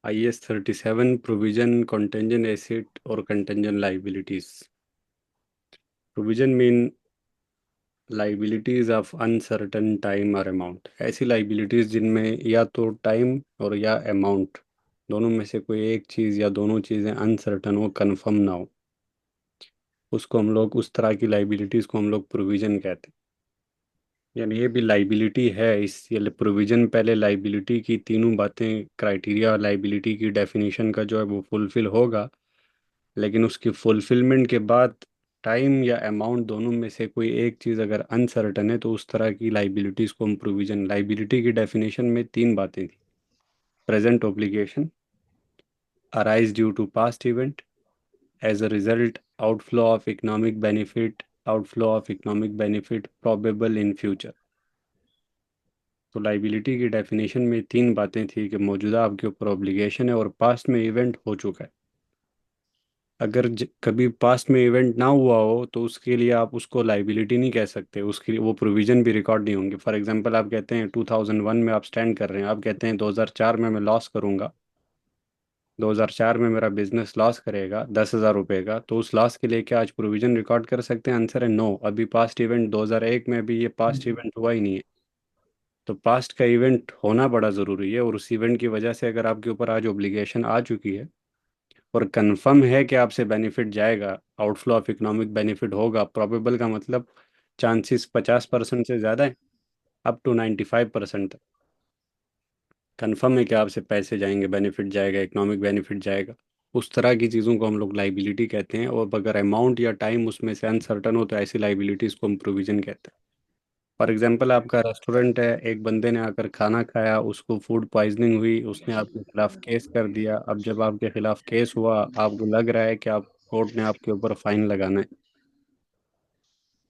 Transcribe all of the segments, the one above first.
IS 37 provision contingent asset और contingent liabilities. Provision mean liabilities of uncertain time और amount, ऐसी liabilities जिनमें या तो टाइम और या अमाउंट दोनों में से कोई एक चीज़ या दोनों चीज़ें अनसर्टन हो, कंफर्म ना हो, उसको हम लोग, उस तरह की लाइबिलिटीज को हम लोग प्रोविजन कहते हैं। यानी ये भी लाइबिलिटी है, इस ये प्रोविजन पहले लाइबिलिटी की तीनों बातें, क्राइटेरिया लाइबिलिटी की डेफिनेशन का जो है वो फुलफिल होगा, लेकिन उसकी फुलफिलमेंट के बाद टाइम या अमाउंट दोनों में से कोई एक चीज़ अगर अनसर्टन है तो उस तरह की लाइबिलिटीज़ को हम प्रोविजन। लाइबिलिटी की डेफिनेशन में तीन बातें थी: present obligation, arise due to past event, as a result outflow of economic benefit, outflow of economic benefit probable in future. तो लाइबिलिटी की डेफिनेशन में तीन बातें थी कि मौजूदा आपके ऊपर ऑब्लिगेशन है और पास्ट में इवेंट हो चुका है। अगर कभी पास्ट में इवेंट ना हुआ हो तो उसके लिए आप उसको लाइबिलिटी नहीं कह सकते, उसके लिए वो प्रोविजन भी रिकॉर्ड नहीं होंगे। फॉर एग्जांपल, आप कहते हैं 2001 में आप स्टैंड कर रहे हैं, आप कहते हैं 2004 में मैं लॉस करूंगा, 2004 में मेरा बिजनेस लॉस करेगा 10,000 रुपये का, तो उस लॉस के लिए क्या आज प्रोविजन रिकॉर्ड कर सकते हैं? आंसर है नो। अभी पास्ट इवेंट 2001 में भी ये पास्ट इवेंट हुआ ही नहीं है। तो पास्ट का इवेंट होना बड़ा ज़रूरी है, और उस इवेंट की वजह से अगर आपके ऊपर आज ओब्लिगेशन आ चुकी है और कंफर्म है कि आपसे बेनिफिट जाएगा, आउटफ्लो ऑफ इकोनॉमिक बेनिफिट होगा, प्रोबेबल का मतलब चांसेस 50% से ज़्यादा है, अप टू 95% कंफर्म है कि आपसे पैसे जाएंगे, बेनिफिट जाएगा, इकोनॉमिक बेनिफिट जाएगा। उस तरह की चीज़ों को हम लोग लाइबिलिटी कहते हैं। और अगर अमाउंट या टाइम उसमें से अनसर्टन हो तो ऐसी लाइबिलिटीज़ को हम प्रोविजन कहते हैं। फॉर एग्जांपल, आपका रेस्टोरेंट है, एक बंदे ने आकर खाना खाया, उसको फूड पॉइजनिंग हुई, उसने आपके खिलाफ केस कर दिया। अब जब आपके खिलाफ केस हुआ, आपको लग रहा है कि आप, कोर्ट ने आपके ऊपर फाइन लगाना है,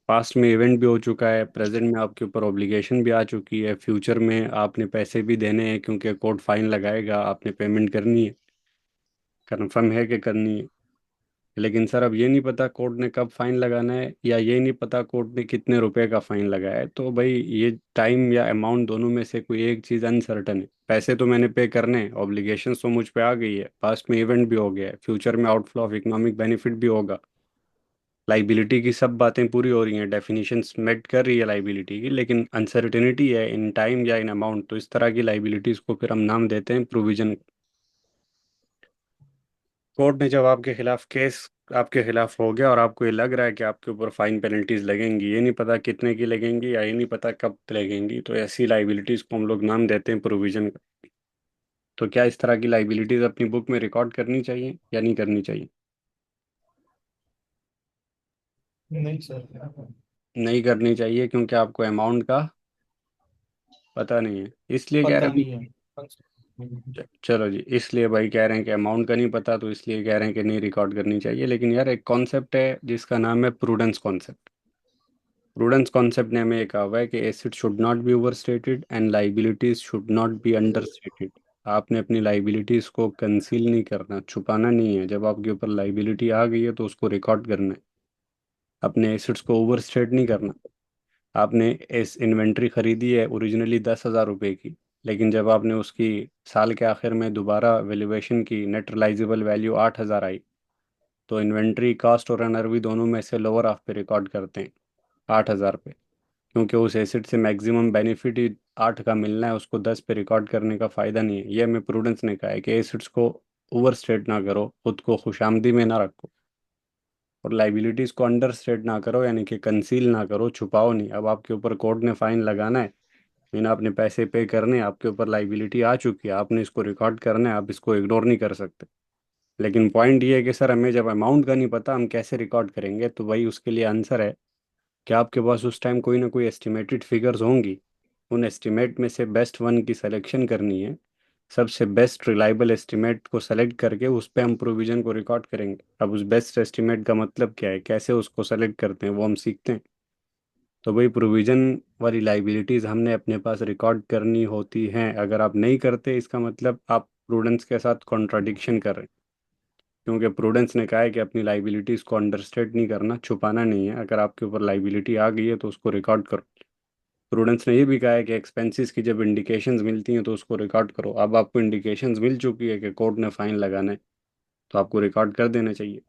पास्ट में इवेंट भी हो चुका है, प्रेजेंट में आपके ऊपर ऑब्लिगेशन भी आ चुकी है, फ्यूचर में आपने पैसे भी देने हैं क्योंकि कोर्ट फाइन लगाएगा, आपने पेमेंट करनी है, कन्फर्म है कि करनी है। लेकिन सर अब ये नहीं पता कोर्ट ने कब फाइन लगाना है, या ये नहीं पता कोर्ट ने कितने रुपए का फाइन लगाया है, तो भाई ये टाइम या अमाउंट दोनों में से कोई एक चीज़ अनसर्टन है। पैसे तो मैंने पे करने हैं, ऑब्लिगेशन तो मुझ पे आ गई है, पास्ट में इवेंट भी हो गया है, फ्यूचर में आउटफ्लो ऑफ इकोनॉमिक बेनिफिट भी होगा, लाइबिलिटी की सब बातें पूरी हो रही हैं, डेफिनेशंस मेट कर रही है लाइबिलिटी की, लेकिन अनसर्टेनिटी है इन टाइम या इन अमाउंट, तो इस तरह की लाइबिलिटीज को फिर हम नाम देते हैं प्रोविजन। कोर्ट ने जब आपके खिलाफ केस आपके खिलाफ हो गया और आपको ये लग रहा है कि आपके ऊपर फाइन पेनल्टीज लगेंगी, ये नहीं पता कितने की लगेंगी या ये नहीं पता कब लगेंगी, तो ऐसी लाइबिलिटीज को हम लोग नाम देते हैं प्रोविजन। तो क्या इस तरह की लाइबिलिटीज अपनी बुक में रिकॉर्ड करनी चाहिए या नहीं करनी चाहिए? नहीं सर। नहीं करनी चाहिए, क्योंकि आपको अमाउंट का पता नहीं है, इसलिए कह रहे पता हैं। नहीं है। चलो जी, इसलिए भाई कह रहे हैं कि अमाउंट का नहीं पता, तो इसलिए कह रहे हैं कि नहीं रिकॉर्ड करनी चाहिए। लेकिन यार, एक कॉन्सेप्ट है जिसका नाम है प्रूडेंस कॉन्सेप्ट। प्रूडेंस कॉन्सेप्ट ने हमें ये कहा हुआ है कि asset should not be overstated and liabilities should not be understated. आपने अपनी लाइबिलिटीज को कंसील नहीं करना, छुपाना नहीं है। जब आपके ऊपर लाइबिलिटी आ गई है तो उसको रिकॉर्ड करना है, अपने एसेट्स को ओवरस्टेट नहीं करना। आपने इस इन्वेंट्री खरीदी है ओरिजिनली 10,000 रुपये की, लेकिन जब आपने उसकी साल के आखिर में दोबारा वैल्यूएशन की, नेट रिलाइजेबल वैल्यू 8,000 आई, तो इन्वेंट्री कॉस्ट और एनआरवी दोनों में से लोअर ऑफ पे रिकॉर्ड करते हैं 8,000 पे, क्योंकि उस एसेट से मैक्सिमम बेनिफिट ही 8 का मिलना है, उसको 10 पे रिकॉर्ड करने का फ़ायदा नहीं है। ये हमें प्रूडेंस ने कहा है कि एसेट्स को ओवर स्टेट ना करो, खुद को खुशामदी में ना रखो, और लाइबिलिटीज़ को अंडर स्टेट ना करो, यानी कि कंसील ना करो, छुपाओ नहीं। अब आपके ऊपर कोर्ट ने फाइन लगाना है, लेकिन आपने पैसे पे करने हैं, आपके ऊपर लाइबिलिटी आ चुकी है, आपने इसको रिकॉर्ड करना है, आप इसको इग्नोर नहीं कर सकते। लेकिन पॉइंट ये है कि सर हमें जब अमाउंट का नहीं पता, हम कैसे रिकॉर्ड करेंगे? तो भाई उसके लिए आंसर है कि आपके पास उस टाइम कोई ना कोई एस्टिमेटेड फिगर्स होंगी, उन एस्टिमेट में से बेस्ट वन की सिलेक्शन करनी है, सबसे बेस्ट रिलायबल एस्टिमेट को सेलेक्ट करके उस पे हम प्रोविजन को रिकॉर्ड करेंगे। अब उस बेस्ट एस्टिमेट का मतलब क्या है, कैसे उसको सेलेक्ट करते हैं, वो हम सीखते हैं। तो भाई प्रोविजन वाली लाइबिलिटीज हमने अपने पास रिकॉर्ड करनी होती हैं। अगर आप नहीं करते, इसका मतलब आप प्रूडेंस के साथ कॉन्ट्राडिक्शन कर रहे हैं, क्योंकि प्रूडेंस ने कहा है कि अपनी लाइबिलिटीज को अंडरस्टेट नहीं करना, छुपाना नहीं है। अगर आपके ऊपर लाइबिलिटी आ गई है तो उसको रिकॉर्ड करो। प्रूडेंस ने ये भी कहा है कि एक्सपेंसेस की जब इंडिकेशंस मिलती हैं तो उसको रिकॉर्ड करो। अब आपको इंडिकेशंस मिल चुकी है कि कोर्ट ने फाइन लगाना है, तो आपको रिकॉर्ड कर देना चाहिए।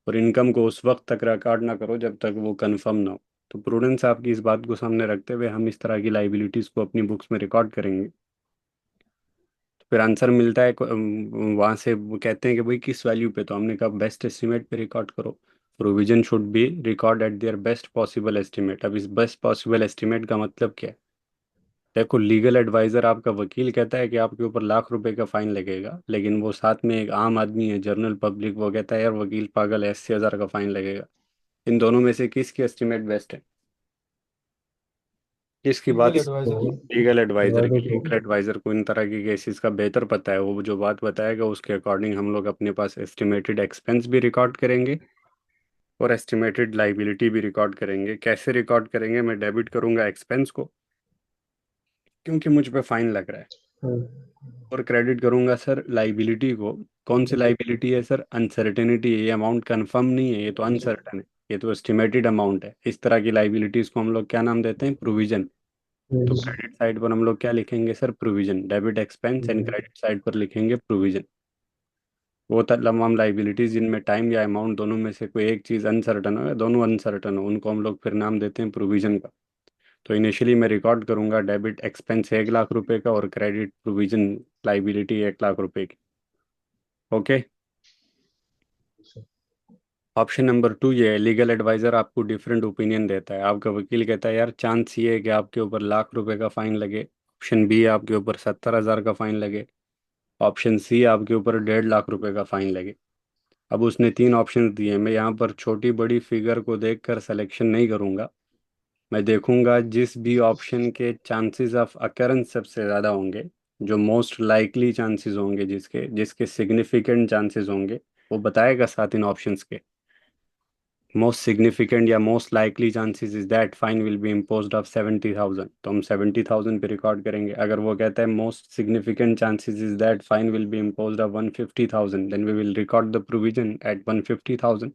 और इनकम को उस वक्त तक रिकॉर्ड ना करो जब तक वो कंफर्म ना हो। तो प्रूडेंस आपकी इस बात को सामने रखते हुए हम इस तरह की लाइबिलिटीज को अपनी बुक्स में रिकॉर्ड करेंगे। तो फिर आंसर मिलता है वहां से वो कहते हैं कि भाई किस वैल्यू पे, तो हमने कहा बेस्ट एस्टिमेट पे रिकॉर्ड करो। Provision should B record eight their best possible estimate. अब इस बेस्ट पॉसिबल एस्टिमेट का मतलब क्या है? देखो, लीगल एडवाइजर आपका वकील कहता है कि आपके ऊपर लाख रुपए का फाइन लगेगा, लेकिन वो साथ में एक आम आदमी है, जनरल पब्लिक, वो कहता है यार वकील पागल है, 80,000 का फाइन लगेगा। इन दोनों में से किसकी एस्टिमेट बेस्ट है? किसकी बात? लीगल एडवाइजर की। लीगल एडवाइजर की। एडवाइजर की। लीगल एडवाइजर को इन तरह के केसेस का बेहतर पता है। वो जो बात बताएगा उसके अकॉर्डिंग हम लोग अपने पास एस्टिमेटेड एक्सपेंस भी रिकॉर्ड करेंगे और एस्टिमेटेड लाइबिलिटी भी रिकॉर्ड करेंगे। कैसे रिकॉर्ड करेंगे? मैं डेबिट करूंगा एक्सपेंस को, क्योंकि मुझ पे फाइन लग रहा है, और क्रेडिट करूंगा सर लाइबिलिटी को। कौन सी लाइबिलिटी है सर? अनसर्टेनिटी है, ये अमाउंट कंफर्म नहीं है, ये तो अनसर्टन है, ये तो एस्टिमेटेड अमाउंट है। इस तरह की लाइबिलिटीज को हम लोग क्या नाम देते हैं? प्रोविजन। तो क्रेडिट साइड पर हम लोग क्या लिखेंगे sir? Provision. Debit expense and credit side पर लिखेंगे प्रोविजन। वो तमाम लाइबिलिटीज जिनमें टाइम या अमाउंट दोनों में से कोई एक चीज़ अनसर्टन हो या दोनों अनसर्टन हो, उनको हम लोग फिर नाम देते हैं प्रोविजन का। तो इनिशियली मैं रिकॉर्ड करूंगा डेबिट एक्सपेंस 1 लाख रुपए का और क्रेडिट प्रोविजन लाइबिलिटी 1 लाख रुपए की। ओके। ऑप्शन नंबर 2 ये है, लीगल एडवाइजर आपको डिफरेंट ओपिनियन देता है। आपका वकील कहता है यार चांस ये है कि आपके ऊपर लाख रुपए का फाइन लगे। ऑप्शन बी आपके ऊपर 70,000 का फाइन लगे। ऑप्शन सी आपके ऊपर 1.5 लाख रुपए का फाइन लगे। अब उसने 3 ऑप्शन दिए हैं। मैं यहाँ पर छोटी बड़ी फिगर को देखकर सिलेक्शन नहीं करूंगा। मैं देखूंगा जिस भी ऑप्शन के चांसेस ऑफ अकरेंस सबसे ज़्यादा होंगे, जो मोस्ट लाइकली चांसेस होंगे, जिसके जिसके सिग्निफिकेंट चांसेस होंगे, वो बताएगा साथ इन ऑप्शंस के। मोस्ट सिग्निफिकेंट या most likely chances is that fine will be imposed of 70,000, तो हम 70,000 पे रिकॉर्ड करेंगे। अगर वो कहता है most significant chances is that fine will be imposed of 150,000, then we will record the provision at 150,000।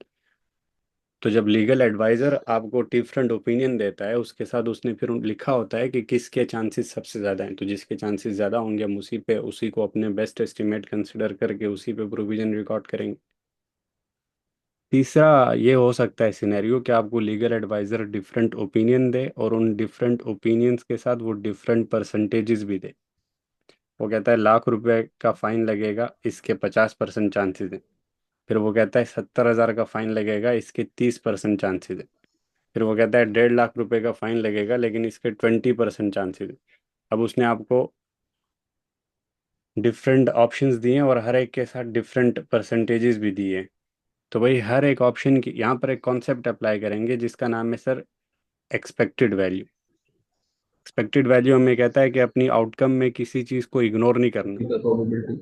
तो जब लीगल एडवाइजर आपको डिफरेंट ओपिनियन देता है, उसके साथ उसने फिर लिखा होता है कि किसके चांसेस सबसे ज़्यादा हैं। तो जिसके चांसेस ज़्यादा होंगे हम उसी को अपने बेस्ट एस्टिमेट कंसिडर करके उसी पे प्रोविजन रिकॉर्ड करेंगे। तीसरा ये हो सकता है सिनेरियो कि आपको लीगल एडवाइजर डिफरेंट ओपिनियन दे और उन डिफरेंट ओपिनियंस के साथ वो डिफरेंट परसेंटेजेस भी दे। वो कहता है लाख रुपए का फाइन लगेगा, इसके 50% चांसेस हैं। फिर वो कहता है 70,000 का फाइन लगेगा, इसके 30% चांसेस हैं। फिर वो कहता है 1.5 लाख रुपए का फाइन लगेगा, लेकिन इसके 20% चांसेस हैं। अब उसने आपको डिफरेंट ऑप्शंस दिए हैं और हर एक के साथ डिफरेंट परसेंटेजेस भी दिए हैं। तो भाई हर एक ऑप्शन की यहाँ पर एक कॉन्सेप्ट अप्लाई करेंगे जिसका नाम है sir expected value. Expected value हमें कहता है कि अपनी आउटकम में किसी चीज़ को इग्नोर नहीं करना। प्रोबेबिलिटी।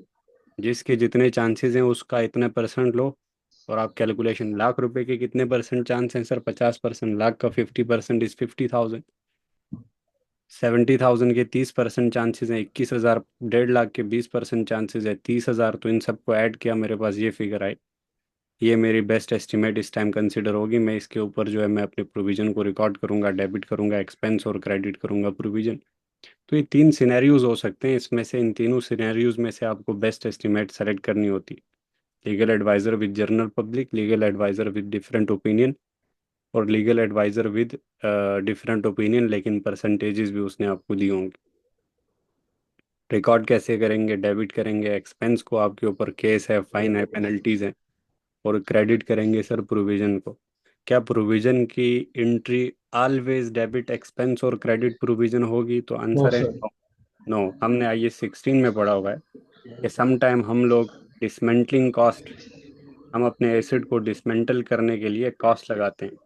जिसके जितने चांसेस हैं उसका इतने परसेंट लो, और आप कैलकुलेशन, लाख रुपए के कितने परसेंट चांस हैं सर? 50%। लाख का 50% इज 50,000। 70,000 के 30% चांसेस हैं 21,000। 1.5 लाख के 20% चांसेस है 30,000। तो इन सबको ऐड किया, मेरे पास ये फिगर आई। ये मेरी बेस्ट एस्टिमेट इस टाइम कंसिडर होगी। मैं इसके ऊपर जो है मैं अपने प्रोविजन को रिकॉर्ड करूंगा, डेबिट करूंगा एक्सपेंस और क्रेडिट करूंगा प्रोविजन। तो ये 3 सिनेरियोज हो सकते हैं। इसमें से इन तीनों सिनेरियोज में से आपको बेस्ट एस्टिमेट सेलेक्ट करनी होती है। Legal adviser with general public, legal adviser with different opinion, और legal adviser with different opinion लेकिन परसेंटेजेस भी उसने आपको दी होंगी। रिकॉर्ड कैसे करेंगे? डेबिट करेंगे एक्सपेंस को, आपके ऊपर केस है, फाइन है, पेनल्टीज है। और क्रेडिट करेंगे सर प्रोविजन को। क्या प्रोविजन की एंट्री ऑलवेज डेबिट एक्सपेंस और क्रेडिट प्रोविजन होगी? तो नो आंसर है सर। नो। नो, हमने IAS 16 में पढ़ा हुआ है कि सम टाइम हम लोग डिसमेंटलिंग कॉस्ट, हम अपने एसिड को डिसमेंटल करने के लिए कॉस्ट लगाते हैं।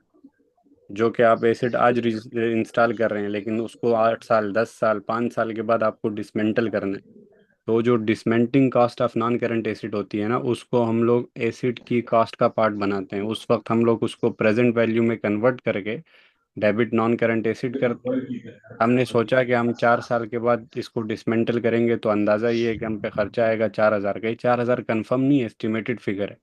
जो कि आप एसिड आज इंस्टॉल कर रहे हैं, लेकिन उसको 8 साल, 10 साल, 5 साल के बाद आपको डिसमेंटल करना है। तो जो dismantling cost of non current acid होती है ना, उसको हम लोग एसिड की कॉस्ट का पार्ट बनाते हैं। उस वक्त हम लोग उसको प्रेजेंट वैल्यू में कन्वर्ट करके डेबिट नॉन करंट एसिड करते हैं। हमने सोचा कि हम 4 साल के बाद इसको डिसमेंटल करेंगे, तो अंदाज़ा ये है कि हम पे खर्चा आएगा 4,000 का ही। 4,000 कन्फर्म नहीं, एस्टिमेटेड फिगर है।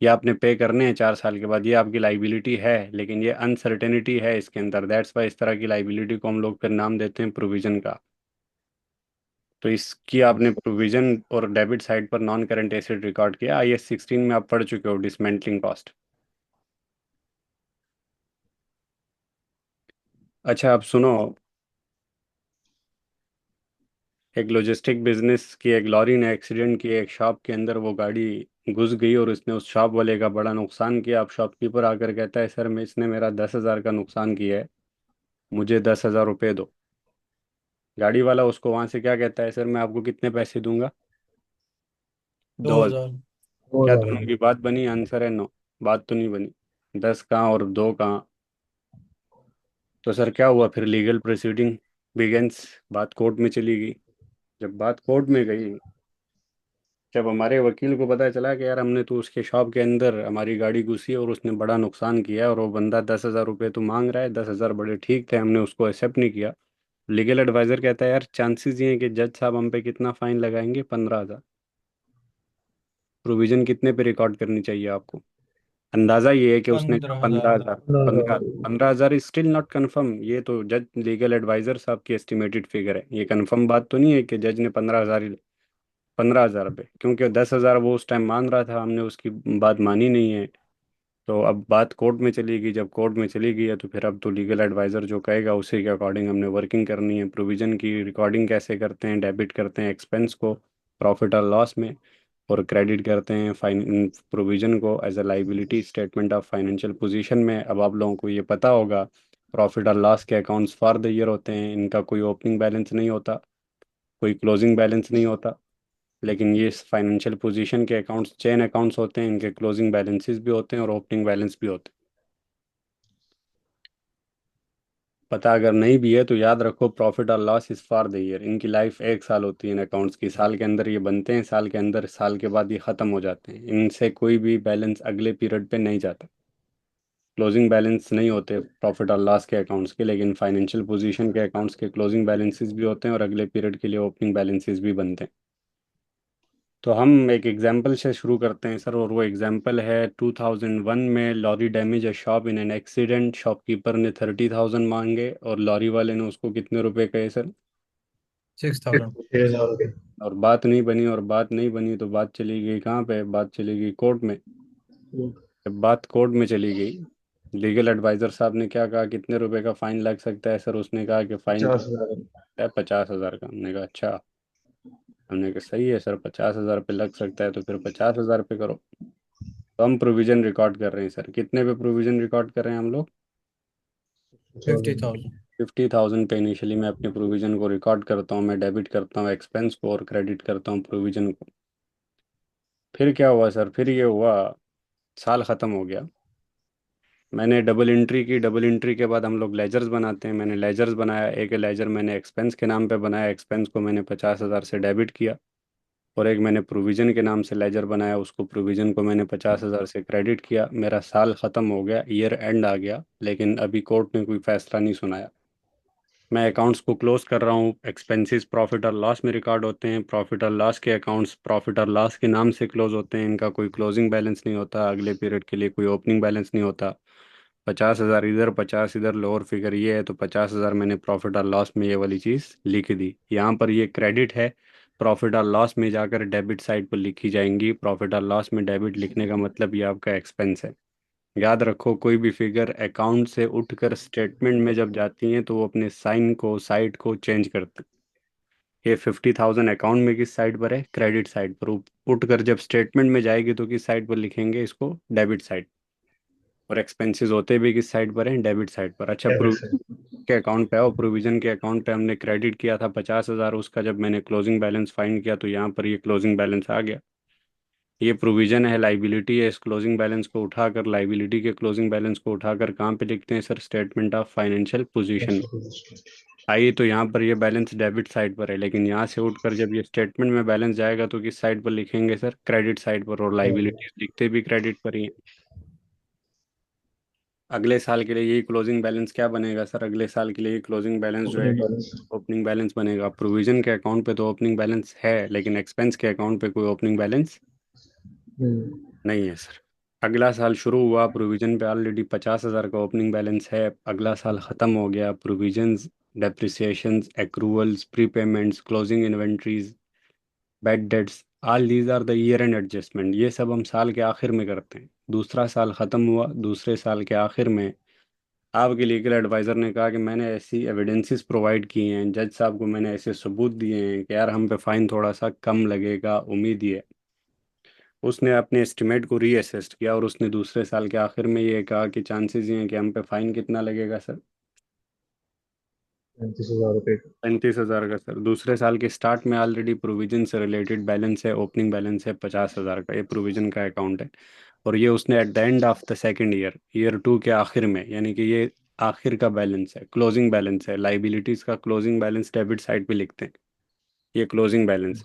ये आपने पे करने हैं 4 साल के बाद, ये आपकी लाइबिलिटी है, लेकिन ये अनसर्टेनिटी है इसके अंदर, दैट्स वाई इस तरह की लाइबिलिटी को हम लोग फिर नाम देते हैं प्रोविजन का। तो इसकी आपने प्रोविजन और डेबिट साइड पर नॉन करंट एसेट रिकॉर्ड किया, IS 16 में आप पढ़ चुके हो, डिसमेंटलिंग कॉस्ट। अच्छा, आप सुनो, एक लॉजिस्टिक बिजनेस की एक लॉरी ने एक्सीडेंट किया एक शॉप के अंदर, वो गाड़ी घुस गई और उसने उस शॉप वाले का बड़ा नुकसान किया। अब शॉपकीपर आकर कहता है सर मैं इसने मेरा 10,000 का नुकसान किया है, मुझे 10,000 रुपये दो। गाड़ी वाला उसको वहां से क्या कहता है, सर मैं आपको कितने पैसे दूंगा? दो 2,000। हजार हो क्या दोनों जाएगा। की बात बनी? आंसर है नो, बात तो नहीं बनी। 10 कहाँ और 2 कहाँ? तो सर क्या हुआ फिर? लीगल प्रोसीडिंग बिगेंस, बात कोर्ट में चली गई। जब बात कोर्ट में गई, जब हमारे वकील को पता चला कि यार हमने तो उसके शॉप के अंदर हमारी गाड़ी घुसी और उसने बड़ा नुकसान किया और वो बंदा 10,000 रुपये तो मांग रहा है, 10,000 बड़े ठीक थे, हमने उसको एक्सेप्ट नहीं किया। लीगल एडवाइजर कहता है यार चांसेस ये हैं कि जज साहब हम पे कितना फाइन लगाएंगे, 15,000। प्रोविजन कितने पे रिकॉर्ड करनी चाहिए आपको? अंदाजा ये है कि उसने कहा 15,000 का। 15,000। ना ना। 15,000 इज स्टिल नॉट कन्फर्म, ये तो जज लीगल एडवाइजर साहब की एस्टिमेटेड फिगर है, ये कंफर्म बात तो नहीं है कि जज ने 15,000, 15,000 रुपये, क्योंकि 10,000 वो उस टाइम मान रहा था, हमने उसकी बात मानी नहीं है। तो अब बात कोर्ट में चली गई, जब कोर्ट में चली गई है तो फिर अब तो लीगल एडवाइजर जो कहेगा उसी के अकॉर्डिंग हमने वर्किंग करनी है। प्रोविजन की रिकॉर्डिंग कैसे करते हैं? डेबिट करते हैं एक्सपेंस को प्रॉफिट और लॉस में, और क्रेडिट करते हैं फाइन प्रोविजन को as a liability statement of financial position में। अब आप लोगों को ये पता होगा, प्रॉफिट और लॉस के अकाउंट्स फॉर द ईयर होते हैं, इनका कोई ओपनिंग बैलेंस नहीं होता, कोई क्लोजिंग बैलेंस नहीं होता। लेकिन ये फाइनेंशियल पोजीशन के अकाउंट्स चेन अकाउंट्स होते हैं, इनके क्लोजिंग बैलेंसेस भी होते हैं और ओपनिंग बैलेंस भी होते हैं। पता अगर नहीं भी है तो याद रखो, प्रॉफिट और loss is for the year, इनकी लाइफ 1 साल होती है इन अकाउंट्स की। साल के अंदर ये बनते हैं, साल के अंदर, साल के बाद ये ख़त्म हो जाते हैं, इनसे कोई भी बैलेंस अगले पीरियड पे नहीं जाता। क्लोजिंग बैलेंस नहीं होते प्रॉफिट और लॉस के अकाउंट्स के, लेकिन फाइनेंशियल पोजीशन के अकाउंट्स के क्लोजिंग बैलेंसेस भी होते हैं और अगले पीरियड के लिए ओपनिंग बैलेंसेस भी बनते हैं। तो हम एक एग्जाम्पल से शुरू करते हैं सर, और वो एग्जाम्पल है 2001 में lorry damage a shop in an accident. Shopkeeper ने 30,000 मांगे और लॉरी वाले ने उसको कितने रुपए कहे सर? 6,000। 6,000 रुपये। और बात नहीं बनी, और बात नहीं बनी तो बात चली गई कहाँ पे? बात चली गई कोर्ट में। जब बात कोर्ट में चली गई, लीगल एडवाइजर साहब ने क्या कहा, कितने रुपए का फाइन लग सकता है सर? उसने कहा कि फाइन तो 50,000। है 50,000 का। हमने कहा अच्छा। हमने कहा सही है सर, 50,000 पे लग सकता है तो फिर 50,000 पे करो। तो हम प्रोविजन रिकॉर्ड कर रहे हैं सर, कितने पे प्रोविजन रिकॉर्ड कर रहे हैं हम लोग? 50,000। 50,000 पे इनिशियली मैं अपने प्रोविजन को रिकॉर्ड करता हूँ, मैं डेबिट करता हूँ एक्सपेंस को और क्रेडिट करता हूँ प्रोविजन को। फिर क्या हुआ सर? फिर ये हुआ, साल ख़त्म हो गया, मैंने डबल एंट्री की। डबल एंट्री के बाद हम लोग लेजर्स बनाते हैं, मैंने लेजर्स बनाया। एक लेजर मैंने एक्सपेंस के नाम पे बनाया, एक्सपेंस को मैंने 50,000 से डेबिट किया। और एक मैंने प्रोविज़न के नाम से लेजर बनाया, उसको प्रोविज़न को मैंने 50,000 से क्रेडिट किया। मेरा साल ख़त्म हो गया, ईयर एंड आ गया, लेकिन अभी कोर्ट ने कोई फैसला नहीं सुनाया। मैं अकाउंट्स को क्लोज कर रहा हूँ, एक्सपेंसेस प्रॉफिट और लॉस में रिकॉर्ड होते हैं, प्रॉफिट और लॉस के अकाउंट्स प्रॉफिट और लॉस के नाम से क्लोज होते हैं, इनका कोई क्लोजिंग बैलेंस नहीं होता, अगले पीरियड के लिए कोई ओपनिंग बैलेंस नहीं होता। 50,000 इधर, 50 इधर, लोअर फिगर ये है तो 50,000 मैंने प्रॉफिट और लॉस में ये वाली चीज़ लिख दी। यहाँ पर ये क्रेडिट है, प्रॉफिट और लॉस में जाकर डेबिट साइड पर लिखी जाएंगी। प्रॉफिट और लॉस में डेबिट लिखने का मतलब ये आपका एक्सपेंस है। याद रखो, कोई भी फिगर अकाउंट से उठकर स्टेटमेंट में जब जाती हैं तो वो अपने साइन को, साइड को चेंज करते हैं। ये 50,000 अकाउंट में किस साइड पर है? क्रेडिट साइड पर। उठकर जब स्टेटमेंट में जाएगी तो किस साइड पर लिखेंगे इसको? Debit side. और एक्सपेंसेस होते भी किस साइड पर हैं? डेबिट साइड पर। अच्छा, डेबिट से। के अकाउंट पे आओ, प्रोविजन के अकाउंट पे हमने क्रेडिट किया था 50,000, उसका जब मैंने क्लोजिंग बैलेंस फाइंड किया तो यहाँ पर ये क्लोजिंग बैलेंस आ गया। ये प्रोविजन है, लाइबिलिटी है, इस क्लोजिंग बैलेंस को उठाकर, लाइबिलिटी के क्लोजिंग बैलेंस को उठाकर कहाँ पे लिखते हैं sir? Statement of financial position. आइए, तो यहाँ पर ये बैलेंस डेबिट साइड पर है, लेकिन यहाँ से उठकर जब ये स्टेटमेंट में बैलेंस जाएगा तो किस साइड पर लिखेंगे सर? क्रेडिट साइड पर। और लाइबिलिटीज लिखते भी क्रेडिट पर ही हैं। अगले साल के लिए यही क्लोजिंग बैलेंस क्या बनेगा सर? अगले साल के लिए क्लोजिंग बैलेंस जो है ओपनिंग बैलेंस। ओपनिंग बैलेंस बनेगा। प्रोविजन के अकाउंट पे तो ओपनिंग बैलेंस है, लेकिन एक्सपेंस के अकाउंट पे कोई ओपनिंग बैलेंस हम्म। नहीं है सर। अगला साल शुरू हुआ, प्रोविजन पे ऑलरेडी 50,000 का ओपनिंग बैलेंस है। अगला साल ख़त्म हो गया, provisions, depreciations, accruals, prepayments, closing inventories, bad debts, all these are the year end adjustment. ये सब हम साल के आखिर में करते हैं। दूसरा साल ख़त्म हुआ, दूसरे साल के आखिर में आपके लीगल एडवाइज़र ने कहा कि मैंने ऐसी एविडेंसेस प्रोवाइड किए हैं, जज साहब को मैंने ऐसे सबूत दिए हैं कि यार हम पे फ़ाइन थोड़ा सा कम लगेगा, उम्मीद ये है। उसने अपने एस्टिमेट को रीअसेस्ट किया और उसने दूसरे साल के आखिर में ये कहा कि चांसेस ये हैं कि हम पे फाइन कितना लगेगा सर। 35,000 रुपये। 35,000 का सर। दूसरे साल के स्टार्ट में ऑलरेडी प्रोविजन से रिलेटेड बैलेंस है, ओपनिंग बैलेंस है 50,000 का, ये प्रोविजन का अकाउंट है। और ये उसने at the end of the second year, year two के आखिर में, यानी कि ये आखिर का बैलेंस है, क्लोजिंग बैलेंस है। लाइबिलिटीज का क्लोजिंग बैलेंस डेबिट साइड पे लिखते हैं, ये क्लोजिंग बैलेंस।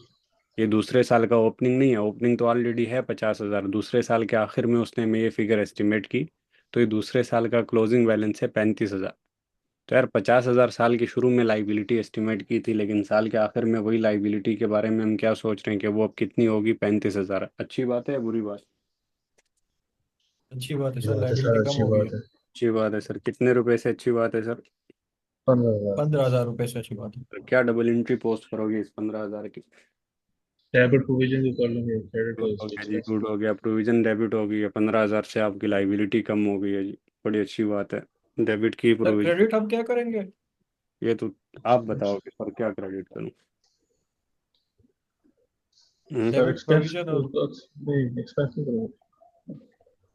ये दूसरे साल का ओपनिंग नहीं है, ओपनिंग तो ऑलरेडी है 50,000। दूसरे साल के आखिर में उसने हमें ये फिगर एस्टिमेट की, तो ये दूसरे साल का क्लोजिंग बैलेंस है 35,000। तो यार 50,000 साल के शुरू में लाइबिलिटी एस्टिमेट की थी, लेकिन साल के आखिर में वही लाइबिलिटी के बारे में हम क्या सोच रहे हैं कि वो अब कितनी होगी, 35,000। अच्छी बात है या बुरी बात? अच्छी बात है अच्छी सर, बात है लाइबिलिटी सर, कम अच्छी हो गई है। बात है। अच्छी बात है सर। कितने रुपए से अच्छी बात है सर? 15,000। 15,000 रुपये से अच्छी बात है। तो क्या डबल एंट्री पोस्ट करोगे इस 15,000 की? डेबिट प्रोविजन भी कर लेंगे, क्रेडिट गुड और हो गया जी, एक्सपेंस। गुड हो गया। प्रोविजन डेबिट हो गई है, 15,000 से आपकी लाइबिलिटी कम हो गई है जी। बड़ी अच्छी बात है। डेबिट की सर प्रोविजन। क्रेडिट हम क्या करेंगे? ये तो आप बताओगे सर, क्या क्रेडिट करूं? सर डेबिट एक्सपेंस प्रोविजन और नहीं, एक्सपेंस नहीं करोगे?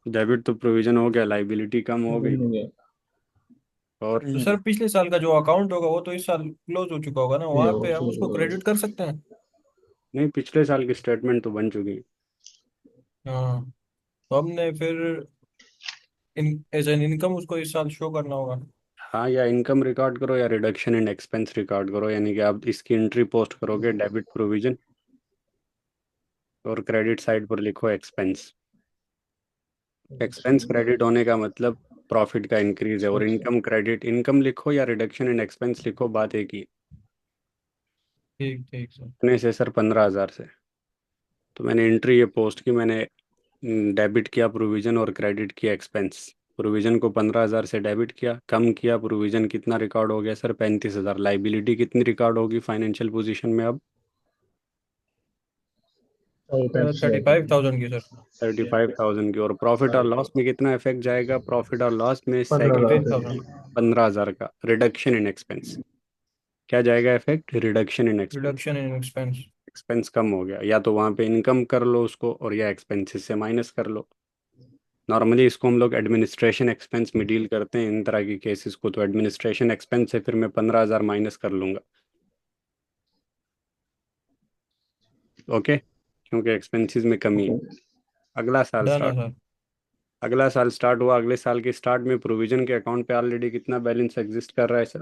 डेबिट तो प्रोविजन हो गया, लाइबिलिटी कम हो गई। नहीं हो गया। और तो सर पिछले साल का जो अकाउंट होगा वो तो इस साल क्लोज हो चुका होगा ना, ये वहां हो पे हम उसको चुका क्रेडिट कर सकते हैं। नहीं, पिछले साल की स्टेटमेंट तो बन चुकी है। हाँ, तो हमने फिर एज एन इनकम उसको इस साल शो करना होगा। हाँ, या इनकम रिकॉर्ड करो या रिडक्शन इन एक्सपेंस रिकॉर्ड करो, यानी कि आप इसकी एंट्री पोस्ट करोगे डेबिट प्रोविजन, और क्रेडिट साइड पर लिखो एक्सपेंस। एक्सपेंस क्रेडिट होने का मतलब प्रॉफिट का इंक्रीज है, और एक्सपेंस। इनकम क्रेडिट, इनकम लिखो या रिडक्शन इन एक्सपेंस लिखो, बात एक ही। ठीक ठीक सर। इतने से सर 15,000 से। तो मैंने एंट्री ये पोस्ट की, मैंने डेबिट किया प्रोविजन और क्रेडिट किया एक्सपेंस। प्रोविजन को 15,000 से डेबिट किया, कम किया। प्रोविजन कितना रिकॉर्ड हो गया सर? 35,000। लाइबिलिटी कितनी रिकॉर्ड होगी फाइनेंशियल पोजीशन में अब? और 35,000 35,000 की सर। 35,000 की। और प्रॉफिट और लॉस में कितना इफेक्ट जाएगा? प्रॉफिट और लॉस में पंद्रह सेकेंड हजार 15,000। 15,000 का रिडक्शन इन एक्सपेंस। क्या जाएगा effect? Reduction in expense. Reduction in expense. Expense कम हो गया, या तो वहां पे इनकम कर लो उसको, और या एक्सपेंसेस से माइनस कर लो। नॉर्मली इसको हम लोग एडमिनिस्ट्रेशन एक्सपेंस में डील करते हैं इन तरह की केसेस को, तो एडमिनिस्ट्रेशन एक्सपेंस से फिर मैं 15,000 माइनस कर लूंगा। ओके, क्योंकि एक्सपेंसेस में कमी है। ओके। अगला साल डन है स्टार्ट। सर। अगला साल स्टार्ट हुआ, अगले साल के स्टार्ट में प्रोविजन के अकाउंट पे ऑलरेडी कितना बैलेंस एग्जिस्ट कर रहा है सर?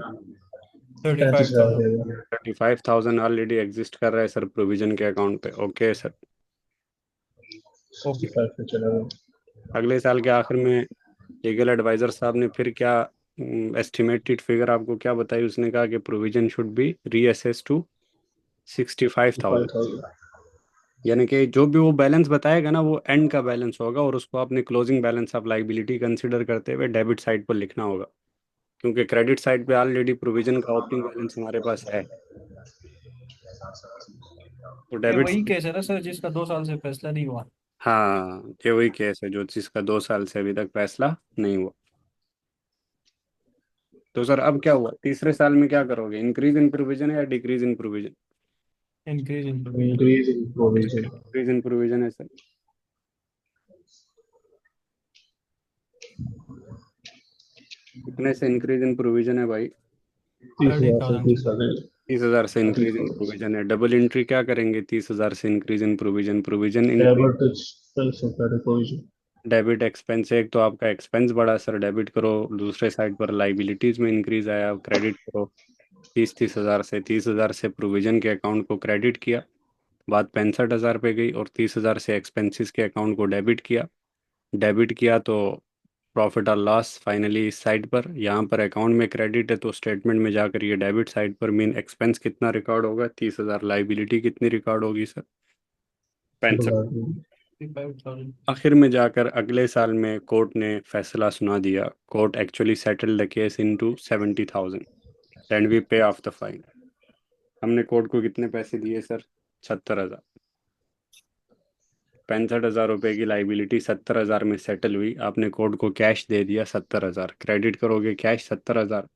35,000 35,000। देगा। 35,000 ऑलरेडी एग्जिस्ट कर रहा है सर प्रोविजन के अकाउंट पे। Okay sir. ओके। 65 पे चला गया। अगले साल के आखिर में लीगल एडवाइजर साहब ने फिर क्या एस्टिमेटेड फिगर आपको क्या बताई? उसने कहा कि provision should be reassess to 65,000। 65,000। यानी कि जो भी वो बैलेंस बताएगा ना, वो एंड का बैलेंस होगा, और उसको आपने closing balance of liability consider करते हुए डेबिट साइड पर लिखना होगा, क्योंकि क्रेडिट साइड पे ऑलरेडी प्रोविजन का ओपनिंग बैलेंस हमारे पास है। तो ये डेबिट। वही केस है ना सर जिसका 2 साल से फैसला नहीं हुआ? हाँ, ये वही केस है जो जिसका 2 साल से अभी तक फैसला नहीं हुआ। तो सर अब क्या हुआ, तीसरे साल में क्या करोगे? इंक्रीज इन प्रोविजन है या decrease in provision? Increase in provision. Increase in provision. Increase in provision है सर। कितने से इंक्रीज इन प्रोविजन है भाई? 30,000 से 30,000 से। 30,000। 30,000 से इंक्रीज इन 30,000। प्रोविजन है। डबल एंट्री क्या करेंगे 30,000 से increase in provision? Provision increase. Debit expense और क्रेडिट प्रोविजन। डेबिट एक्सपेंस, एक तो आपका एक्सपेंस बढ़ा सर, डेबिट करो। दूसरे साइड पर लाइबिलिटीज में इंक्रीज आया, क्रेडिट करो। 30,000 से प्रोविजन के अकाउंट को क्रेडिट किया, बात 65,000 पे गई। और 30,000 से एक्सपेंसेस के अकाउंट को डेबिट किया। डेबिट किया तो प्रॉफिट और लॉस फाइनली इस साइड पर, यहाँ पर अकाउंट में क्रेडिट है तो स्टेटमेंट में जाकर ये डेबिट साइड पर मीन एक्सपेंस कितना रिकॉर्ड होगा? 30,000। लाइबिलिटी कितनी रिकॉर्ड होगी सर? 65। 60,000। 65,000। आखिर में जाकर अगले साल में कोर्ट ने फैसला सुना दिया। Court actually settle the case into 70,000 and we pay off the fine. हमने कोर्ट को कितने पैसे दिए सर? 70,000। 65,000 रुपए की लाइबिलिटी 70,000 में सेटल हुई। आपने कोर्ट को कैश दे दिया 70,000। क्रेडिट करोगे कैश 70,000।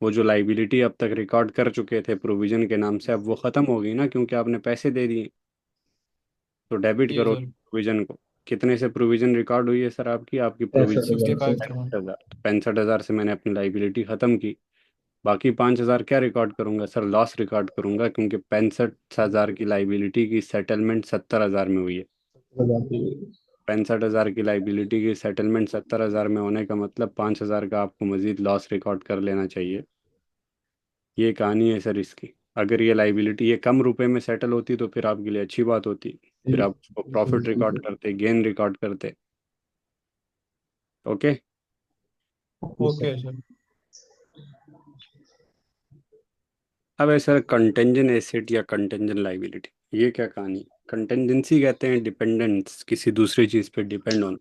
वो जो लाइबिलिटी अब तक रिकॉर्ड कर चुके थे प्रोविजन के नाम से, अब वो खत्म हो गई ना, क्योंकि आपने पैसे दे दिए। तो डेबिट जी करो सर। प्रोविजन को। कितने से प्रोविजन रिकॉर्ड हुई है सर आपकी? आपकी प्रोविजन 65,000 से। 65,000। 65,000। 65,000 से मैंने अपनी लाइबिलिटी खत्म की। बाकी 5,000 क्या रिकॉर्ड करूंगा सर? लॉस रिकॉर्ड करूंगा, क्योंकि 65,000 की लाइबिलिटी की सेटलमेंट 70,000 में हुई है। 70,000 की। 65,000 की लाइबिलिटी की सेटलमेंट 70,000 में होने का मतलब 5,000 का आपको मजीद लॉस रिकॉर्ड कर लेना चाहिए। ये कहानी है सर इसकी। अगर ये लाइबिलिटी ये कम रुपए में सेटल होती तो फिर आपके लिए अच्छी बात होती। जी फिर आप उसको जी प्रॉफिट जी रिकॉर्ड सर। करते, गेन रिकॉर्ड करते। ओके। जी सर। Okay sir. अब है सर कंटेंजेंट एसेट या कंटेंजेंट लाइबिलिटी। ये क्या कहानी? कंटेंजेंसी कहते हैं डिपेंडेंस, किसी दूसरी चीज पे डिपेंड होना।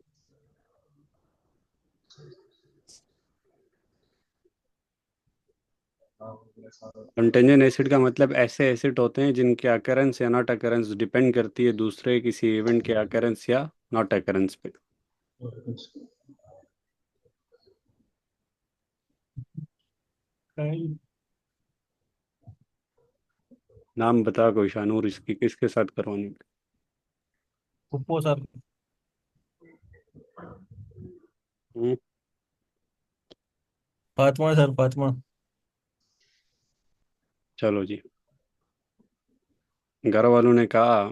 कंटेंजेंट एसेट का मतलब ऐसे एसेट होते हैं जिनके अकरेंस या नॉट अकरेंस डिपेंड करती है दूसरे किसी इवेंट के अकरेंस या नॉट अकरेंस पे। नहीं। नाम बता कोई शानूर, इसकी किसके साथ करवानी? उपो सर। हम्म, फातिमा सर, फातिमा। चलो जी। घर वालों ने कहा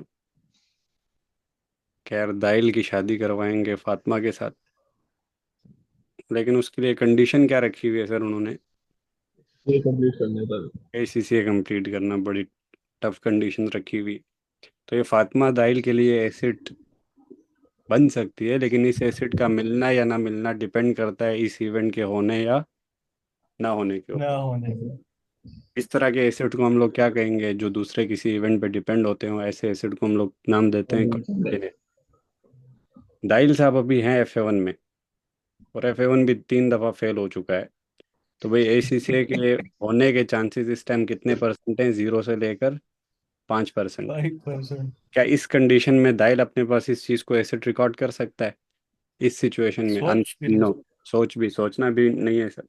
कि यार दाइल की शादी करवाएंगे फातिमा के साथ, लेकिन उसके लिए कंडीशन क्या रखी हुई है सर उन्होंने? ये कंप्लीट करने पर। ACCA कंप्लीट करना। बड़ी टफ कंडीशन रखी हुई। तो ये फातिमा दाइल के लिए एसिड बन सकती है, लेकिन इस एसिड का मिलना या ना मिलना डिपेंड करता है इस इवेंट के होने या ना होने के ना ऊपर। होने। इस तरह के एसिड को हम लोग क्या कहेंगे? जो दूसरे किसी इवेंट पे डिपेंड होते हो, ऐसे एसिड को हम लोग नाम देते हैं कंटेनर। दाइल साहब अभी हैं FA1 में, और FA1 भी 3 दफ़ा फेल हो चुका है। तो भाई ACCA के होने के चांसेस इस टाइम कितने परसेंट हैं? 0 से लेकर 5%। 5%। क्या इस कंडीशन में दाइल अपने पास इस चीज़ को एसिड रिकॉर्ड कर सकता है? इस सिचुएशन में सोच भी नहीं। नो। सोचना भी नहीं है सर।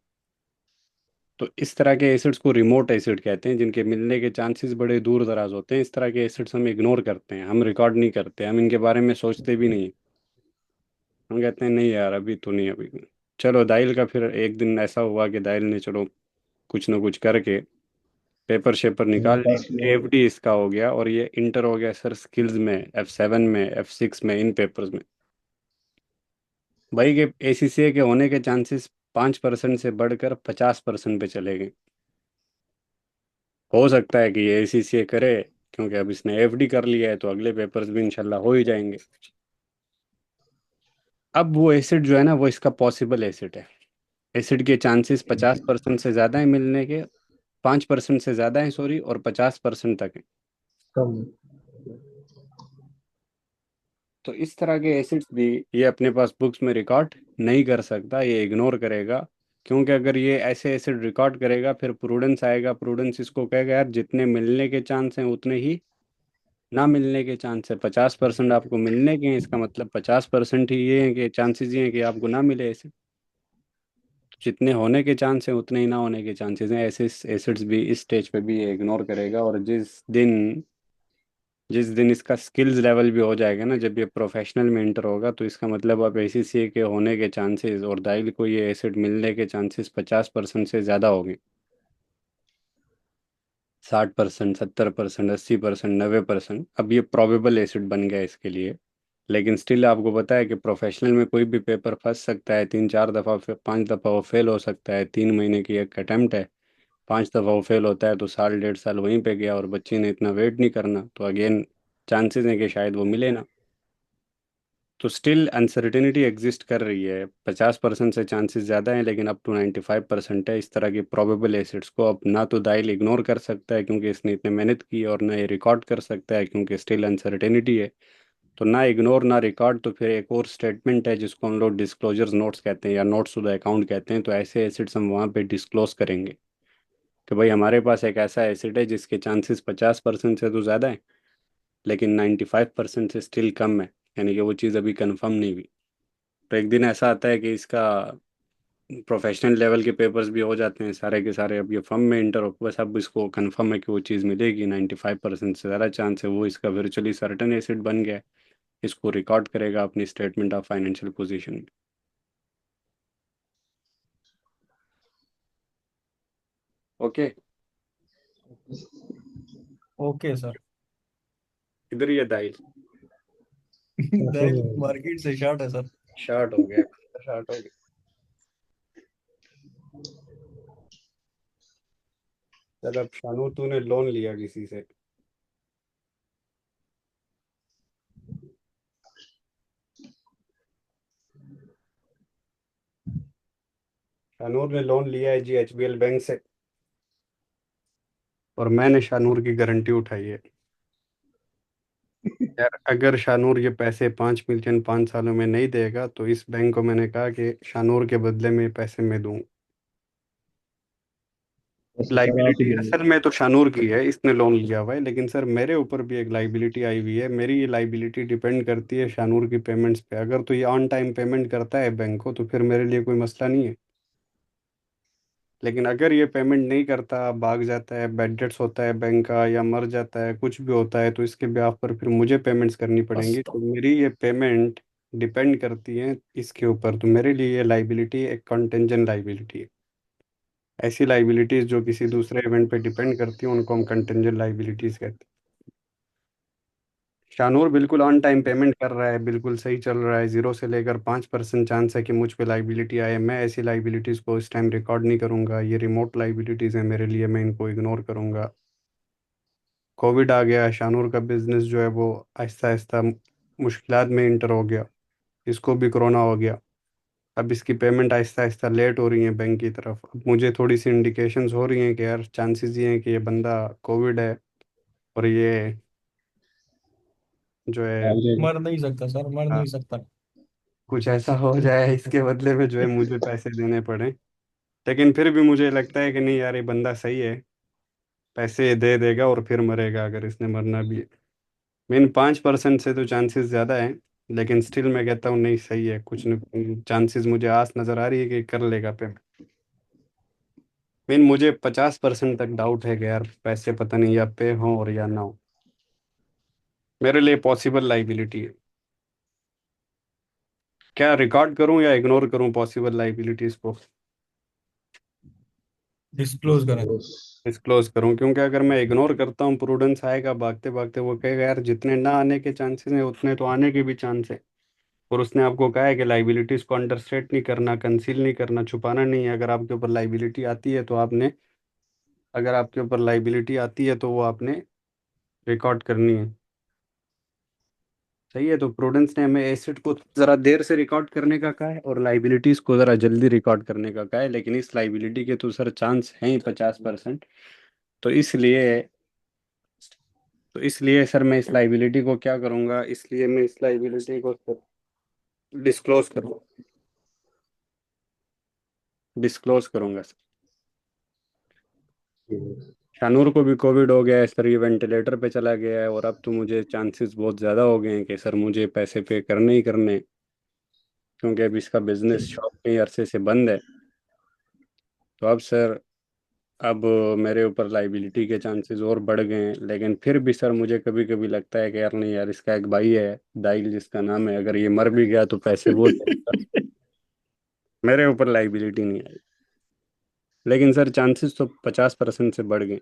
तो इस तरह के एसिड्स को रिमोट एसिड कहते हैं, जिनके मिलने के चांसेस बड़े दूर दराज होते हैं। इस तरह के एसिड्स हम इग्नोर करते हैं, हम रिकॉर्ड नहीं करते, हम इनके बारे में सोचते भी नहीं। हम कहते हैं नहीं यार अभी तो नहीं, अभी नहीं। चलो दाइल का फिर एक दिन ऐसा हुआ कि दाइल ने चलो कुछ ना कुछ करके पेपर शेपर निकाल पास लिए, किया। AFD इसका हो गया, और ये इंटर हो गया सर स्किल्स में, F7 में, F6 में, इन पेपर्स में। भाई के ACCA के होने के चांसेस 5% से बढ़कर 50% पे चले गए। हो सकता है कि ये ACCA करे, क्योंकि अब इसने FD कर लिया है, तो अगले पेपर्स भी इंशाल्लाह हो ही जाएंगे। अब वो एसिड जो है ना, वो इसका पॉसिबल एसिड है। एसिड के चांसेस 50% से ज़्यादा है मिलने के, 5% से ज़्यादा है सॉरी, और 50% तक है। कम। तो इस तरह के एसिड्स भी ये अपने पास बुक्स में रिकॉर्ड नहीं कर सकता, ये इग्नोर करेगा। क्योंकि अगर ये ऐसे एसिड रिकॉर्ड करेगा फिर प्रूडेंस आएगा, प्रूडेंस इसको कहेगा यार जितने मिलने के चांस हैं उतने ही ना मिलने के चांस है। 50% आपको मिलने के हैं, इसका मतलब 50% ही ये है कि चांसेस ये हैं कि आपको ना मिले एसिड। जितने होने के चांस हैं उतने ही ना होने के चांसेस हैं। ऐसे एसिड्स भी इस स्टेज पे भी ये इग्नोर करेगा। और जिस दिन इसका स्किल्स लेवल भी हो जाएगा ना, जब ये प्रोफेशनल में इंटर होगा, तो इसका मतलब अब ACCA के होने के चांसेस और दाइल को ये एसिड मिलने के चांसेस 50% से ज़्यादा हो गए। 60%, 70%, 80%, 90%। अब ये प्रोबेबल एसिड बन गया इसके लिए। लेकिन स्टिल आपको पता है कि प्रोफेशनल में कोई भी पेपर फंस सकता है, 3 4 दफ़ा 5 दफ़ा वो फेल हो सकता है। 3 महीने की एक अटेम्प्ट है, 5 दफ़ा वो फेल होता है तो साल 1.5 साल वहीं पे गया, और बच्ची ने इतना वेट नहीं करना, तो अगेन चांसेस हैं कि शायद वो मिले ना। तो स्टिल अनसर्टेनिटी एग्जिस्ट कर रही है। 50% से चांसेस ज़्यादा हैं, लेकिन अप टू 95% है। इस तरह की प्रोबेबल एसिड्स को अब ना तो दाइल इग्नोर कर सकता है क्योंकि इसने इतने मेहनत की है, और ना ये रिकॉर्ड कर सकता है क्योंकि स्टिल अनसर्टेनिटी है। तो ना इग्नोर ना रिकॉर्ड, तो फिर एक और स्टेटमेंट है जिसको हम लोग डिस्क्लोजर नोट्स कहते हैं या नोट्स टू द अकाउंट कहते हैं। तो ऐसे एसिड्स हम वहाँ पे डिस्क्लोज करेंगे कि भाई हमारे पास एक ऐसा एसिड है जिसके चांसेस 50% से तो ज़्यादा है, लेकिन 95% से स्टिल कम है, यानी कि वो चीज़ अभी कंफर्म नहीं हुई। तो एक दिन ऐसा आता है कि इसका प्रोफेशनल लेवल के पेपर्स भी हो जाते हैं सारे के सारे, अब ये फर्म में इंटर हो, बस अब इसको कंफर्म है कि वो चीज़ मिलेगी, 95% से ज़्यादा चांस है, वो इसका वर्चुअली सर्टन एसिड बन गया है। इसको रिकॉर्ड करेगा अपनी स्टेटमेंट ऑफ फाइनेंशियल पोजीशन में। ओके। Okay sir. इधर ये दाइल काफी दाइल नहीं मार्केट से शॉर्ट है सर। शार्ट हो गया, शार्ट हो गया। चल अब शानू, तूने लोन लिया किसी से, शानूर ने लोन लिया है जी HBL बैंक से, और मैंने शानूर की गारंटी उठाई है। यार अगर शानूर ये पैसे 5 मिलियन 5 सालों में नहीं देगा तो इस बैंक को मैंने कहा कि शानूर के बदले में पैसे मैं दूं। अच्छा सर, आप ही लाइबिलिटी देंगे? असल में तो शानूर की है, इसने लोन लिया हुआ है, लेकिन सर मेरे ऊपर भी एक लाइबिलिटी आई हुई है। मेरी ये लाइबिलिटी डिपेंड करती है शानूर की पेमेंट्स पे। अगर तो ये ऑन टाइम पेमेंट करता है बैंक को तो फिर मेरे लिए कोई मसला नहीं है, लेकिन अगर ये पेमेंट नहीं करता, भाग जाता है, बैड डेट्स होता है बैंक का, या मर जाता है, कुछ भी होता है, तो इसके ब्याह पर फिर मुझे पेमेंट्स करनी पड़ेंगी। तो अस्त मेरी ये पेमेंट डिपेंड करती है इसके ऊपर। तो मेरे लिए ये लाइबिलिटी एक कंटेंजेंट लाइबिलिटी है। ऐसी लाइबिलिटीज जो किसी दूसरे इवेंट पे डिपेंड करती हैं उनको हम कंटेंजेंट लाइबिलिटीज कहते हैं। शानूर बिल्कुल ऑन टाइम पेमेंट कर रहा है, बिल्कुल सही चल रहा है, 0 से लेकर 5% चांस है कि मुझ पे लाइबिलिटी आए। मैं ऐसी लाइबिलिटीज को इस टाइम रिकॉर्ड नहीं करूंगा, ये रिमोट लाइबिलिटीज है मेरे लिए, मैं इनको इग्नोर करूंगा। कोविड आ गया, शानूर का बिजनेस जो है वो आहिस्ता आहिस्ता मुश्किलात में इंटर हो गया, इसको भी कोरोना हो गया। अब इसकी पेमेंट आहिस्ता आहिस्ता लेट हो रही है बैंक की तरफ। अब मुझे थोड़ी सी इंडिकेशंस हो रही हैं कि यार चांसेस ये हैं कि ये बंदा कोविड है, और ये जो है भाग जाएगा। मर नहीं सकता सर, मर हाँ, नहीं सकता। कुछ ऐसा हो जाए इसके बदले में जो है मुझे पैसे देने पड़े। लेकिन फिर भी मुझे लगता है कि नहीं यार, ये बंदा सही है, पैसे दे देगा और फिर मरेगा अगर इसने मरना भी है। मीन 5% से तो चांसेस ज़्यादा है, लेकिन स्टिल मैं कहता हूँ नहीं, सही है, कुछ न चांसेस मुझे आस नज़र आ रही है कि कर लेगा पेमेंट। मीन मुझे 50% तक डाउट है कि यार पैसे पता नहीं या पे हों और या ना हो। मेरे लिए पॉसिबल लाइबिलिटी है। क्या रिकॉर्ड करूं या इग्नोर करूं पॉसिबल लाइबिलिटीज को? डिस्क्लोज करें। डिस्क्लोज करूं, क्योंकि अगर मैं इग्नोर करता हूं प्रूडेंस आएगा भागते भागते, वो कहेगा यार जितने ना आने के चांसेस हैं उतने तो आने के भी चांस है। और उसने आपको कहा है कि लाइबिलिटीज को अंडरस्टेट नहीं करना, कंसील नहीं करना, छुपाना नहीं है। अगर आपके ऊपर लाइबिलिटी आती है तो आपने, अगर आपके ऊपर लाइबिलिटी आती है तो वो आपने रिकॉर्ड करनी है। सही है, तो प्रूडेंस ने हमें एसेट को ज़रा देर से रिकॉर्ड करने का कहा है और लाइबिलिटीज़ को ज़रा जल्दी रिकॉर्ड करने का कहा है, लेकिन इस लाइबिलिटी के तो सर चांस हैं ही 50%। तो इसलिए तो इसलिए सर मैं इस लाइबिलिटी को क्या करूँगा, इसलिए मैं इस लाइबिलिटी को डिस्क्लोज करूँ, डिस्क्लोज करूँगा सर। शानूर को भी कोविड हो गया है सर, ये वेंटिलेटर पे चला गया है, और अब तो मुझे चांसेस बहुत ज़्यादा हो गए हैं कि सर मुझे पैसे पे करने ही करने हैं, क्योंकि अब इसका बिजनेस शॉप कई अरसे से बंद है। तो अब सर, अब मेरे ऊपर लाइबिलिटी के चांसेस और बढ़ गए हैं। लेकिन फिर भी सर मुझे कभी कभी लगता है कि यार नहीं यार, इसका एक भाई है दाइल जिसका नाम है, अगर ये मर भी गया तो पैसे वो देगा, मेरे ऊपर लाइबिलिटी नहीं आई। लेकिन सर चांसेस तो 50% से बढ़ गए।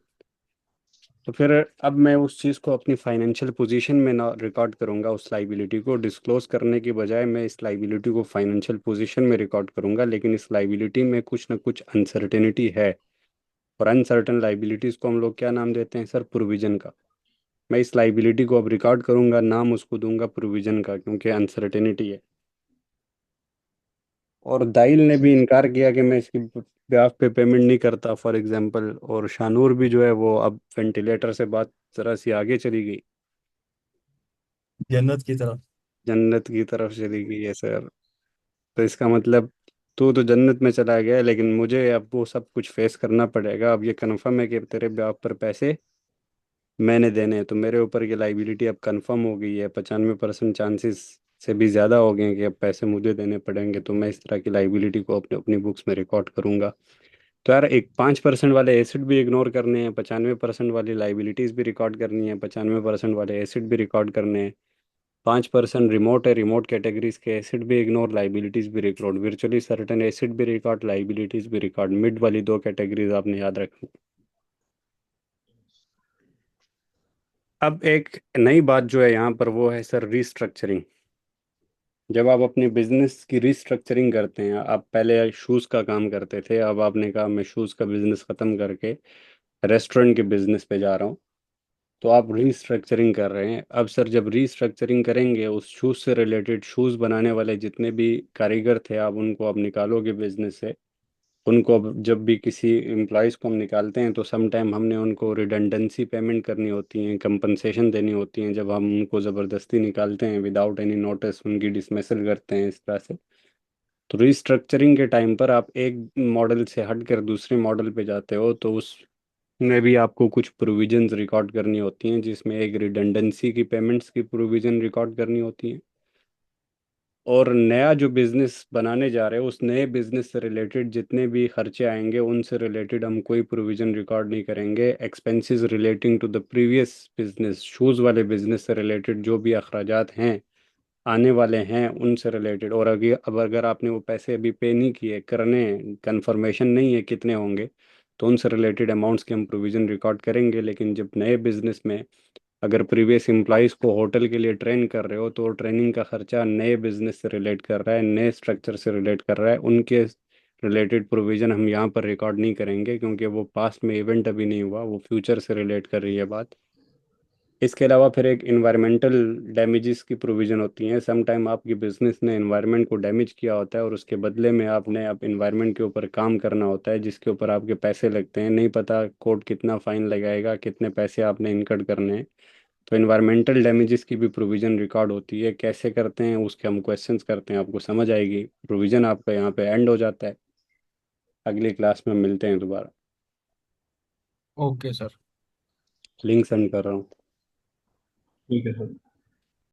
तो फिर अब मैं उस चीज़ को अपनी फाइनेंशियल पोजीशन में ना रिकॉर्ड करूंगा, उस लाइबिलिटी को डिस्क्लोज करने की बजाय मैं इस लाइबिलिटी को फाइनेंशियल पोजीशन में रिकॉर्ड करूंगा। लेकिन इस लाइबिलिटी में कुछ ना कुछ अनसर्टेनिटी है, और अनसर्टन लाइबिलिटीज को हम लोग क्या नाम देते हैं सर? प्रोविजन का। मैं इस लाइबिलिटी को अब रिकॉर्ड करूंगा, नाम उसको दूंगा प्रोविजन का, क्योंकि अनसर्टेनिटी है। और दाइल ने भी इनकार किया कि मैं इसकी ब्याज पे पेमेंट नहीं करता फॉर एग्जांपल, और शानूर भी जो है वो अब वेंटिलेटर से बात जरा सी आगे चली गई। जन्नत की तरफ। जन्नत की तरफ चली गई है सर। तो इसका मतलब तू तो जन्नत में चला गया, लेकिन मुझे अब वो सब कुछ फेस करना पड़ेगा। अब ये कन्फर्म है कि तेरे ब्याह पर पैसे मैंने देने हैं, तो मेरे ऊपर की लाइबिलिटी अब कंफर्म हो गई है। 95% चांसेस से भी ज़्यादा हो गए हैं कि अब पैसे मुझे देने पड़ेंगे। तो मैं इस तरह की लाइबिलिटी को अपने अपनी बुक्स में रिकॉर्ड करूंगा। तो यार एक 5% वाले एसिड भी इग्नोर करने हैं, 95% वाली लाइबिलिटीज़ भी रिकॉर्ड करनी है, 95% वाले एसिड भी रिकॉर्ड करने हैं। 5% रिमोट है, रिमोट कैटेगरीज के एसिड भी इग्नोर, लाइबिलिटीज़ भी रिकॉर्ड, वर्चुअली सर्टेन एसिड भी रिकॉर्ड, लाइबिलिटीज़ भी रिकॉर्ड। मिड वाली दो कैटेगरीज आपने याद रखनी। अब एक नई बात जो है यहाँ पर वो है सर रीस्ट्रक्चरिंग। जब आप अपने बिजनेस की रीस्ट्रक्चरिंग करते हैं, आप पहले शूज़ का काम करते थे, अब आपने कहा मैं शूज़ का बिजनेस ख़त्म करके रेस्टोरेंट के बिजनेस पे जा रहा हूँ, तो आप रीस्ट्रक्चरिंग कर रहे हैं। अब सर जब रीस्ट्रक्चरिंग करेंगे, उस शूज़ से रिलेटेड शूज़ बनाने वाले जितने भी कारीगर थे, आप उनको अब निकालोगे बिजनेस से। उनको अब जब भी किसी एम्प्लॉयज़ को हम निकालते हैं तो सम टाइम हमने उनको रिडंडेंसी पेमेंट करनी होती है, कंपनसेशन देनी होती है। जब हम उनको ज़बरदस्ती निकालते हैं विदाउट एनी नोटिस, उनकी डिसमिसल करते हैं इस तरह से। तो रिस्ट्रक्चरिंग के टाइम पर आप एक मॉडल से हट कर दूसरे मॉडल पे जाते हो, तो उसमें भी आपको कुछ प्रोविजंस रिकॉर्ड करनी होती हैं, जिसमें एक रिडंडेंसी की पेमेंट्स की प्रोविजन रिकॉर्ड करनी होती है। और नया जो बिजनेस बनाने जा रहे हो, उस नए बिजनेस से रिलेटेड जितने भी खर्चे आएंगे उनसे रिलेटेड हम कोई प्रोविजन रिकॉर्ड नहीं करेंगे। Expenses relating to the previous business, shoes वाले बिजनेस से रिलेटेड जो भी अखराजात हैं आने वाले हैं उनसे रिलेटेड। और अगर अब अगर आपने वो पैसे अभी पे नहीं किए, करने कंफर्मेशन नहीं है कितने होंगे, तो उनसे रिलेटेड अमाउंट्स की हम प्रोविजन रिकॉर्ड करेंगे। लेकिन जब नए बिजनेस में अगर प्रीवियस एम्प्लॉयज़ को होटल के लिए ट्रेन कर रहे हो, तो ट्रेनिंग का खर्चा नए बिजनेस से रिलेट कर रहा है, नए स्ट्रक्चर से रिलेट कर रहा है, उनके रिलेटेड प्रोविज़न हम यहाँ पर रिकॉर्ड नहीं करेंगे, क्योंकि वो पास्ट में इवेंट अभी नहीं हुआ, वो फ्यूचर से रिलेट कर रही है बात। इसके अलावा फिर एक इन्वायरमेंटल डैमेजेस की प्रोविज़न होती है। सम टाइम आपकी बिजनेस ने इन्वायरमेंट को डैमेज किया होता है, और उसके बदले में आपने अब इन्वायरमेंट के ऊपर काम करना होता है, जिसके ऊपर आपके पैसे लगते हैं। नहीं पता कोर्ट कितना फाइन लगाएगा, कितने पैसे आपने इनकट करने हैं। तो इन्वायरमेंटल डैमेजेस की भी प्रोविज़न रिकॉर्ड होती है। कैसे करते हैं उसके हम क्वेश्चंस करते हैं, आपको समझ आएगी। प्रोविज़न आपका यहाँ पे एंड हो जाता है। अगली क्लास में मिलते हैं दोबारा। Okay sir. लिंक सेंड कर रहा हूँ। ठीक है सर।